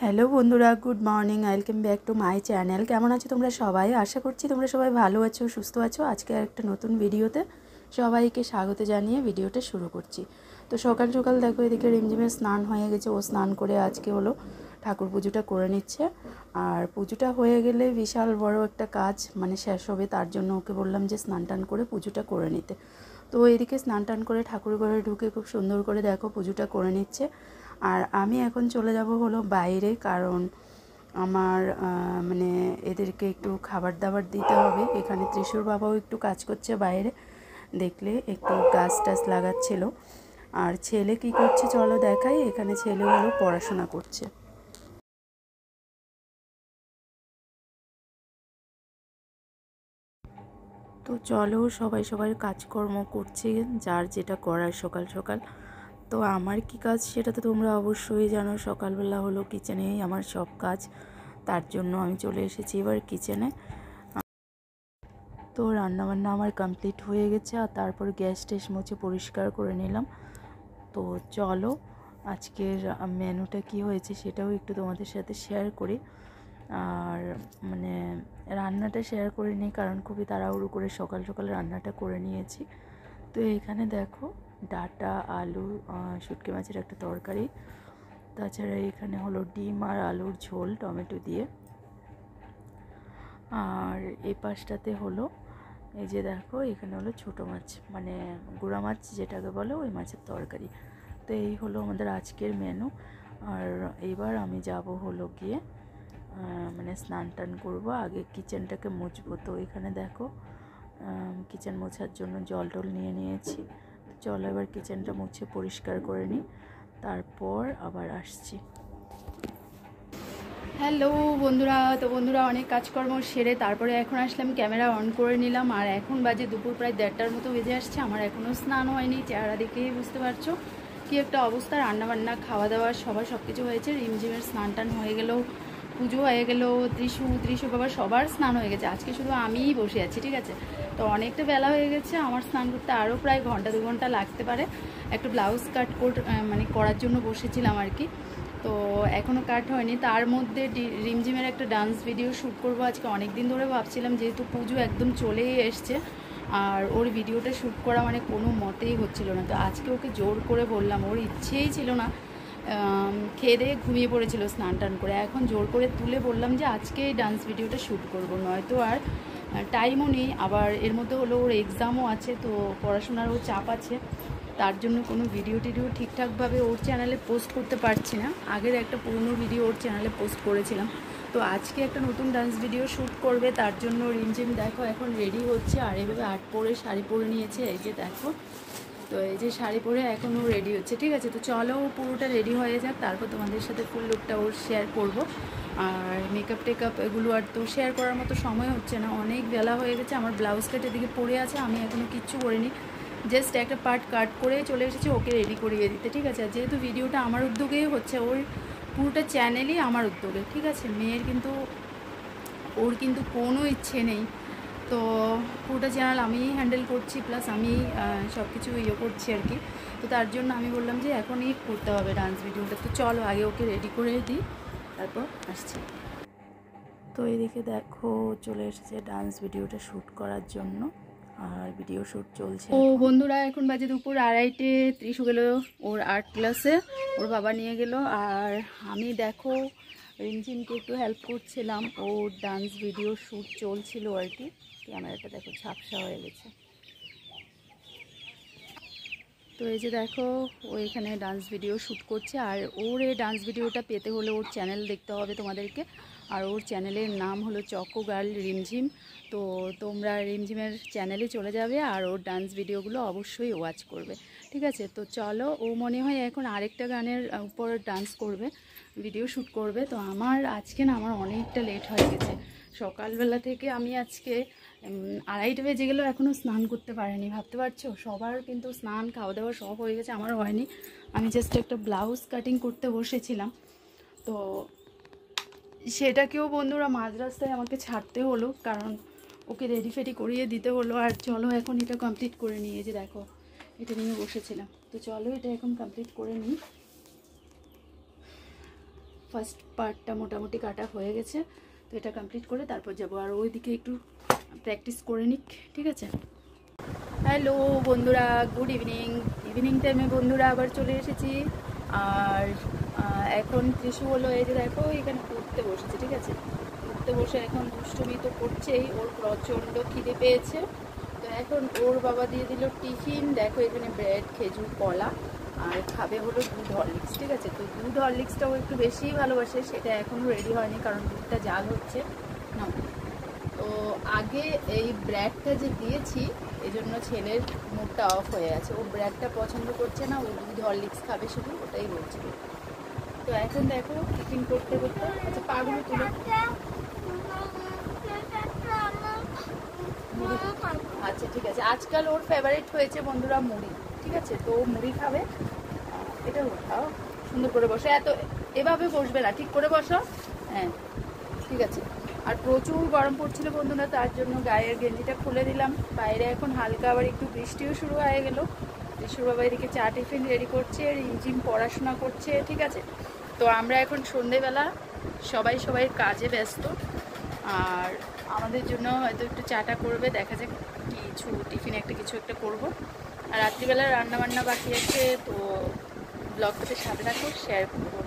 Hello বন্ধুরা, good morning, welcome back to my channel. কেমন আছো তোমরা সবাই? আশা করছি তোমরা সবাই ভালো আছো, সুস্থ আছো। আজকে একটা নতুন ভিডিওতে সবাইকে স্বাগত জানিয়ে ভিডিওটা শুরু করছি। তো সকাল সকাল দেখো এদিকে রিমঝিমের স্নান হয়ে গেছে। ও স্নান করে আজকে হলো ঠাকুর পুজোটা করে নিচ্ছে। আর পুজোটা হয়ে গেলে বিশাল বড় একটা কাজ শেষ হবে, তার জন্য ওকে বললাম যে স্নান টান করে পুজোটা করে নিতে। তো এদিকে স্নান টান করে ঠাকুর ঘরে ঢুকে খুব সুন্দর করে দেখো পুজোটা করে নিচ্ছে। আর আমি এখন চলে যাব হলো বাইরে, কারণ আমার এদেরকে একটু খাবার দাবার দিতে হবে। এখানে ত্রিশুর বাবাও একটু কাজ করছে বাইরে, দেখলে একটু গাছ টাছ লাগাচ্ছিল। আর ছেলে কি করছে চলো দেখাই। এখানে ছেলে হলো পড়াশোনা করছে। তো চলো, সবাই সবার কাজকর্ম করছে, যার যেটা করার সকাল সকাল। তো আমার কি কাজ সেটা তো তোমরা অবশ্যই জানো। সকালবেলা হলো কিচেনেই আমার সব কাজ, তার জন্য আমি চলে এসেছি এবার কিচেনে। তো রান্নাবান্না আমার কমপ্লিট হয়ে গেছে, আর তারপর গ্যাস ট্যাস মুছে পরিষ্কার করে নিলাম। তো চলো আজকের মেনুটা কি হয়েছে সেটাও একটু তোমাদের সাথে শেয়ার করি। আর রান্নাটা শেয়ার করে নিই, কারণ খুবই তাড়াহুড়ো করে সকাল সকাল রান্নাটা করে নিয়েছি। তো এইখানে দেখো ডাঁটা, আলু, শুটকি মাছের একটা তরকারি, তাছাড়া এখানে হলো ডিম আর আলুর ঝোল টমেটো দিয়ে। আর এই পাশটাতে হলো এই যে দেখো এখানে হলো ছোটো মাছ, গুঁড়া মাছ যেটাকে বলো, ওই মাছের তরকারি। তো এই হলো আমাদের আজকের মেনু। আর এইবার আমি যাব হলো গিয়ে স্নান টান করবো, আগে কিচেনটাকে মুছবো। তো এখানে দেখো কিচেন মোছার জন্য জল টল নিয়ে নিয়েছি। চলো এবার কিচেনটা মুছে পরিষ্কার করে নিই, তারপর আবার আসছি। হ্যালো বন্ধুরা, তো বন্ধুরা অনেক কাজকর্ম সেরে তারপরে এখন আসলাম, ক্যামেরা অন করে নিলাম। আর এখন বাজে দুপুর প্রায় 1:30টার মতো বেজে আসছে। আমার এখনও স্নান হয়নি, চেহারা দেখেই বুঝতে পারছো কি একটা অবস্থা। রান্নাবান্না খাওয়া দাওয়া সব কিছু হয়েছে। রিমঝিমের স্নান টান হয়ে গেল, পুজো হয়ে গেল, ত্রিশু বাবা সবার স্নান হয়ে গেছে। আজকে শুধু আমিই বসে আছি, ঠিক আছে। তো অনেকটা বেলা হয়ে গেছে, আমার স্নান করতে আরও প্রায় 1-2 ঘন্টা লাগতে পারে। একটা ব্লাউজ কাট করার জন্য বসেছিলাম আর কি। তো এখনও কাট হয়নি। তার মধ্যে রিমঝিমের একটা ডান্স ভিডিও শ্যুট করবো আজকে। অনেক দিন ধরে ভাবছিলাম, যেহেতু পুজো একদম চলেই এসছে, আর ওর ভিডিওটা শ্যুট করা কোনো মতেই হচ্ছিল না। তো আজকে ওকে জোর করে বললাম, ওর ইচ্ছেই ছিল না, খেয়ে দিয়ে ঘুমিয়ে পড়েছিল স্নান টান করে। এখন জোর করে তুলে বললাম যে আজকে এই ডান্স ভিডিওটা শ্যুট করবো, নয়তো আর টাইমও নেই। আবার এর মধ্যে হলো ওর এক্সামও আছে, তো পড়াশোনারও চাপ আছে, তার জন্য কোনো ভিডিও টিডিও ঠিকঠাকভাবে ওর চ্যানেলে পোস্ট করতে পারছি না। আগের একটা পুরনো ভিডিও ওর চ্যানেলে পোস্ট করেছিলাম। তো আজকে একটা নতুন ডান্স ভিডিও শ্যুট করবে, তার জন্য রিমঝিম দেখো এখন রেডি হচ্ছে। আর এভাবে আট পরে শাড়ি পরে নিয়েছে, এই যে দেখো। তো এই যে শাড়ি পরে এখনও রেডি হচ্ছে, ঠিক আছে। তো চলো পুরোটা রেডি হয়ে যাক, তারপর তোমাদের সাথে ফুল লুকটা ওর শেয়ার করব। আর মেকআপ টেকআপ এগুলো আর তো শেয়ার করার মতো সময় হচ্ছে না, অনেক বেলা হয়ে গেছে। আমার ব্লাউজ কাট এদিকে পরে আছে, আমি এখনও কিচ্ছু করিনি, জাস্ট একটা পার্ট কাট করে চলে এসেছি ওকে রেডি করিয়ে দিতে, ঠিক আছে। আর যেহেতু ভিডিওটা আমার উদ্যোগেই হচ্ছে, ওর পুরোটা চ্যানেলই আমার উদ্যোগে, ঠিক আছে। ওর কিন্তু কোনো ইচ্ছে নেই। তো পুরোটা চ্যানেল আমিই হ্যান্ডেল করছি, প্লাস আমি সব কিছু করছি আর কি। তো তার জন্য আমি বললাম যে এখনই করতে হবে ডান্স ভিডিওটা। তো চলো আগে ওকে রেডি করে দিই, তারপর আসছি। তো এদিকে দেখো চলে এসেছে ডান্স ভিডিওটা শ্যুট করার জন্য, আর ভিডিও শ্যুট চলছে। ও বন্ধুরা, এখন বাজে দুপুর 2:30। ত্রিশু গেল ওর আর্ট ক্লাসে, ওর বাবা নিয়ে গেল। আর আমি দেখো রিমঝিমকে একটু হেল্প করছিলাম, ওর ডান্স ভিডিও শ্যুট চলছিল আর কি। ক্যামেরাটা দেখো ঝাপসা হয়ে গেছে। তো এই যে দেখো ও এখানে ডান্স ভিডিও শ্যুট করছে। আর ওর এই ডান্স ভিডিওটা পেতে হলে ওর চ্যানেল দেখতে হবে তোমাদেরকে। আর ওর চ্যানেলের নাম হলো চকো গার্ল রিমঝিম। তো তোমরা রিমঝিমের চ্যানেলে চলে যাবে, আর ওর ডান্স ভিডিওগুলো অবশ্যই ওয়াচ করবে, ঠিক আছে। তো চলো, ও মনে হয় এখন আরেকটা গানের উপর ডান্স করবে, ভিডিও শ্যুট করবে। তো আমার অনেকটা লেট হয়ে গেছে। সকালবেলা থেকে আমি আজকে 2:30 বেজে গেলেও এখনও স্নান করতে পারিনি, ভাবতে পারছো। সবার কিন্তু স্নান খাওয়া দাওয়া সব হয়ে গেছে, আমার হয়নি। আমি জাস্ট একটা ব্লাউজ কাটিং করতে বসেছিলাম, তো সেটাকেও বন্ধুরা মাঝ রাস্তায় আমাকে ছাড়তে হলো, কারণ ওকে রেডি ফেডি করিয়ে দিতে হলো। আর চলো এখন এটা কমপ্লিট করে নিয়ে, যে দেখো এটা নিয়ে বসেছিলাম। তো চলো এটা এখন কমপ্লিট করে নিই। ফার্স্ট পার্টটা মোটামুটি কাটা হয়ে গেছে। তো এটা কমপ্লিট করে তারপর যাবো, আর ওইদিকে একটু প্র্যাকটিস করে নিক, ঠিক আছে। হ্যালো বন্ধুরা, গুড ইভিনিং টাইমে বন্ধুরা আবার চলে এসেছি। আর এখন ত্রিশু হলো, এই যে দেখো এখানে পড়তে বসেছে, ঠিক আছে। পড়তে বসে এখন দুষ্টুমি তো করছেই, ওর প্রচণ্ড খিদে পেয়েছে। তো এখন ওর বাবা দিয়ে দিল টিফিন, দেখো এখানে ব্রেড, খেজুর, কলা, আর খাবে হলো দুধ হরলিক্স, ঠিক আছে। তো দুধ হরলিক্সটাও একটু বেশিই ভালোবাসে, সেটা এখনও রেডি হয়নি কারণ দুধটা জাল হচ্ছে না। তো আগে এই ব্রেডটা যে দিয়েছি এই জন্য ছেলের মুডটা অফ হয়ে আছে, ও ব্রেডটা পছন্দ করছে না, ও দুধ হরলিক্স খাবে শুধু, ওটাই বলছিল। তো এখন দেখো টিফিন করতে করতে, আচ্ছা পাগুলো তুলে, আচ্ছা ঠিক আছে। আজকাল ওর ফেভারিট হয়েছে বন্ধুরা মুড়ি, ঠিক আছে। তো ও মুড়ি খাবে। এটা উঠাও, সুন্দর করে বসে, এত এভাবে বসবে না, ঠিক করে বসো, হ্যাঁ ঠিক আছে। আর প্রচুর গরম পড়ছিল বন্ধুরা, তার জন্য গায়ের গেঞ্জিটা খুলে দিলাম। বাইরে এখন হালকা আবার একটু বৃষ্টিও শুরু হয়ে গেল। ঋষুর বাবা এদিকে চা টিফিন রেডি করছে, রিমঝিম পড়াশোনা করছে, ঠিক আছে। তো আমরা এখন সন্ধেবেলা সবাই কাজে ব্যস্ত, আর আমাদের জন্য হয়তো একটু চাটা করবে, দেখা যাক কিছু টিফিন কিছু একটা করব। আর রাত্রিবেলা রান্নাবান্না বাকি আছে, তো ব্লগটাতে সাথে রাখো, শেয়ার করবো।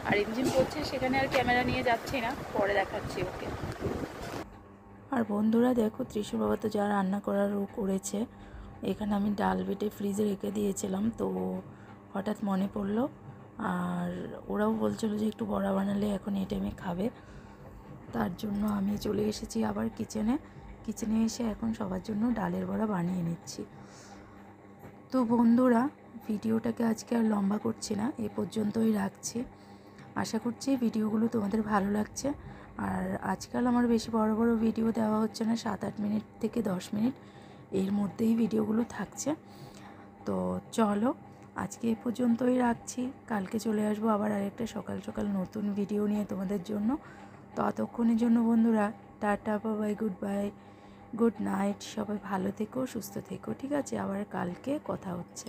আর ইঞ্জিন করছে সেখানে আর ক্যামেরা নিয়ে যাচ্ছি না, পরে দেখাচ্ছি ওকে। আর বন্ধুরা দেখো ত্রিশু বাবা তো যা রান্না করার ও করেছে। এখানে আমি ডাল বেটে ফ্রিজে রেখে দিয়েছিলাম, তো হঠাৎ মনে পড়লো, আর ওরাও বলছিলো যে একটু বড়া বানালে এখন এই টাইমে খাবে। তার জন্য আমি চলে এসেছি আবার কিচেনে এসে এখন সবার জন্য ডালের বড়া বানিয়ে নিচ্ছি। তো বন্ধুরা ভিডিওটাকে আজকে আর লম্বা করছি না, এ পর্যন্তই রাখছি। আশা করছি ভিডিওগুলো তোমাদের ভালো লাগছে। আর আজকাল আমার বেশি বড় ভিডিও দেওয়া হচ্ছে না, 7-8 মিনিট থেকে 10 মিনিট এর মধ্যেই ভিডিওগুলো থাকছে। তো চলো আজকে এ পর্যন্তই রাখছি, কালকে চলে আসবো আবার আরেকটা সকাল সকাল নতুন ভিডিও নিয়ে তোমাদের জন্য। ততক্ষণের জন্য বন্ধুরা টাটা, বাই, গুড নাইট, সবাই ভালো থেকো, সুস্থ থেকো, ঠিক আছে। আবার কালকে কথা হচ্ছে।